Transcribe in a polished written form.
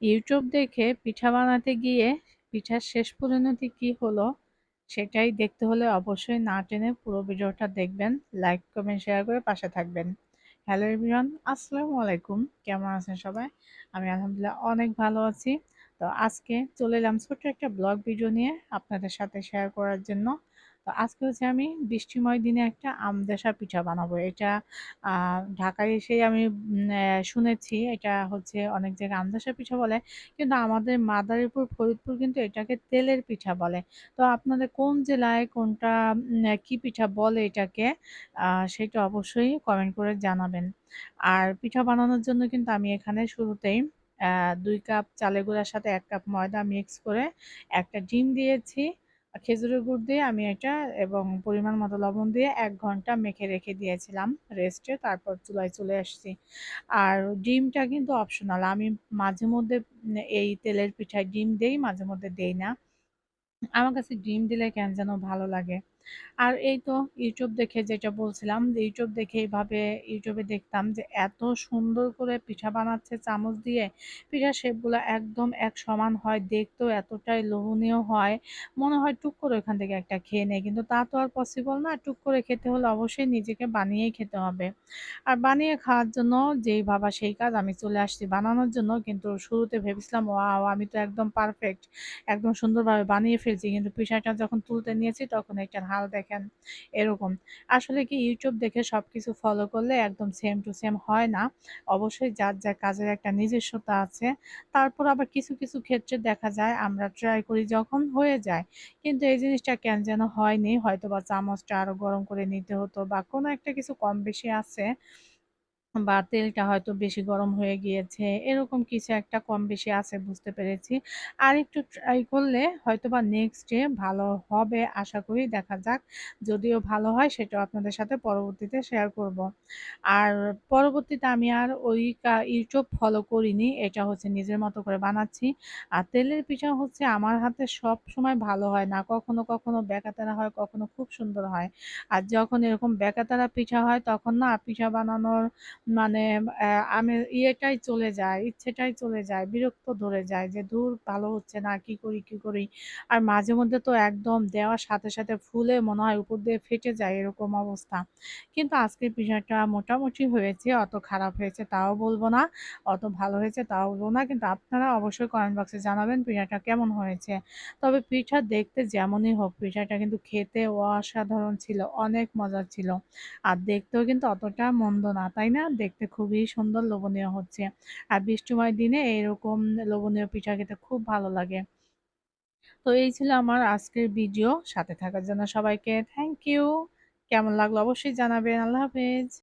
YouTube দেখে পিঠা বানাতে গিয়ে পিঠার শেষ পরিণতি কি হলো সেটাই দেখতে হলে অবশ্যই না টেনে পুরো ভিডিওটা দেখবেন। লাইক কমেন্ট শেয়ার করে পাশে থাকবেন। হ্যালো এভরিওয়ান, আসসালামু আলাইকুম। কেমন আছেন সবাই? আমি আলহামদুলিল্লাহ অনেক ভালো আছি। তো আজকে চলে এলাম ছোট্ট একটা ব্লগ ভিডিও নিয়ে আপনাদের সাথে শেয়ার করার জন্য। তো আজকে হচ্ছে আমি বৃষ্টিময় দিনে একটা আমদেশা পিঠা বানাবো। এটা ঢাকায় এসেই আমি শুনেছি এটা হচ্ছে অনেক জায়গায় আমদেশা পিঠা বলে, কিন্তু আমাদের মাদারীপুর ফরিদপুর কিন্তু এটাকে তেলের পিঠা বলে। তো আপনাদের কোন জেলায় কোনটা কি পিঠা বলে এটাকে সেটা অবশ্যই কমেন্ট করে জানাবেন। আর পিঠা বানানোর জন্য কিন্তু আমি এখানে শুরুতেই ২ কাপ চালের গুঁড়ার সাথে ১ কাপ ময়দা মিক্স করে একটা ডিম দিয়েছি। খেজুরের গুড় দিয়ে আমি এটা এবং পরিমাণ মতো লবণ দিয়ে ১ ঘন্টা মেখে রেখে দিয়েছিলাম রেস্টে। তারপর চুলায় চলে আসছি। আর ডিমটা কিন্তু অপশনাল। আমি মাঝে মধ্যে এই তেলের পিঠায় ডিম দেই, মাঝে মধ্যে দেই না। আমার কাছে ডিম দিলে কেন যেন ভালো লাগে। আর এই তো ইউটিউব দেখে যেটা বলছিলাম যে ইউটিউবে দেখতাম যে এত সুন্দর করে পিঠা বানাচ্ছে চামচ দিয়ে। পিঠার শেপগুলো একদম এক সমান হয়, দেখতেও এতটাই লোভনীয় হয়। মনে হয় টুক করে ওখান থেকে একটা খেয়ে নেই, কিন্তু তা তো আর পসিবল না। টুক করে খেতে হলে অবশ্যই নিজেকে বানিয়েই খেতে হবে। আর বানিয়ে খাওয়ার জন্য যেই ভাবা সেই কাজ, আমি চলে আসছি বানানোর জন্য। কিন্তু শুরুতে ভেবেছিলাম ওয়াও আমি তো একদম পারফেক্ট, একদম সুন্দরভাবে বানিয়ে ফেলছি, কিন্তু পিঠাটা যখন তুলতে নিয়েছি তখন এটার হাল দেখেন এরকম। আসলে কি ইউটিউব দেখে সবকিছু ফলো করলে একদম সেম টু সেম হয় না। অবশ্যই যার যার কাজের একটা নিজস্বতা আছে। তারপর আবার কিছু কিছু ক্ষেত্রে দেখা যায় আমরা ট্রাই করি যখন হয়ে যায়, কিন্তু এই জিনিসটা কেন যেন হয়নি। হয়তো বা চামচটা আরো গরম করে নিতে হতো বা কোনো একটা কিছু কম বেশি আছে, বা তেলটা হয়তো বেশি গরম হয়ে গিয়েছে। এরকম কিছু একটা কম বেশি আছে বুঝতে পেরেছি। আরেকটু ট্রাই করলে হয়তোবা নেক্সট ডে ভালো হবে আশা করি। দেখা যাক। যদিও ভালো হয় সেটাও আপনাদের সাথে পরবর্তীতে শেয়ার করব। আর পরবর্তীতে আমি আর ওই ইউটিউব ফলো করিনি। এটা হচ্ছে নিজের মতো করে বানাচ্ছি। আর তেলের পিঠা হচ্ছে আমার হাতে সবসময় ভালো হয় না। কখনো, কখনো বেঁকাতেরা হয়, কখনো খুব সুন্দর হয়। আর যখন এরকম বেঁকাতেরা পিঠা হয় তখন না পিঠা বানানোর মানে আমি ইয়েটাই চলে যায়, ইচ্ছেটাই চলে যায়, বিরক্ত ধরে যায় যে ধুর ভালো হচ্ছে না, কি করি, কি করি। আর মাঝে মধ্যে তো একদম দেওয়ার সাথে সাথে ফুলে মনে হয় উপর দিয়ে ফেটে যায় এরকম অবস্থা। কিন্তু আজকের পিঠাটা মোটামুটি হয়েছে, অত খারাপ হয়েছে তাও বলবো না, অত ভালো হয়েছে তাও বলবো না। কিন্তু আপনারা অবশ্যই কমেন্ট বক্সে জানাবেন পিঠাটা কেমন হয়েছে। তবে পিঠা দেখতে যেমনই হোক পিঠাটা কিন্তু খেতে অসাধারণ ছিল, অনেক মজার ছিল। আর দেখতেও কিন্তু অতটা মন্দ না, তাই না? দেখতে খুবই সুন্দর, লোভনীয় হচ্ছে। আর বৃষ্টিময় দিনে এরকম লোভনীয় পিঠা খেতে খুব ভালো লাগে। তো এই ছিল আমার আজকের ভিডিও। সাথে থাকার জন্য সবাইকে থ্যাংক ইউ। কেমন লাগলো অবশ্যই জানাবেন। আল্লাহ হাফেজ।